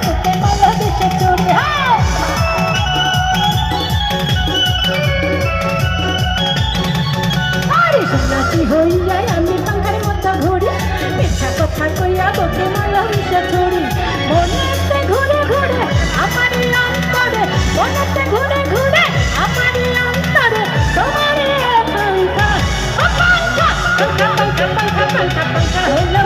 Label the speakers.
Speaker 1: বুকে মালা বিষে ছুরি। আরে সন্ন্যাসী হইয়া আমি পাঙ্খার মতো ঘুরি, মিথ্যা কথা কইয়া বুকে মালা বিষে ছুরি। মনেতে ঘুরে ঘুরে আমারই অন্তরে, মনেতে ঘুরে ঘুরে আমারই অন্তরে তোমারই পাঙ্খা, পাঙ্খা পাঙ্খা পাঙ্খা পাঙ্খা পাঙ্খা পাঙ্খা।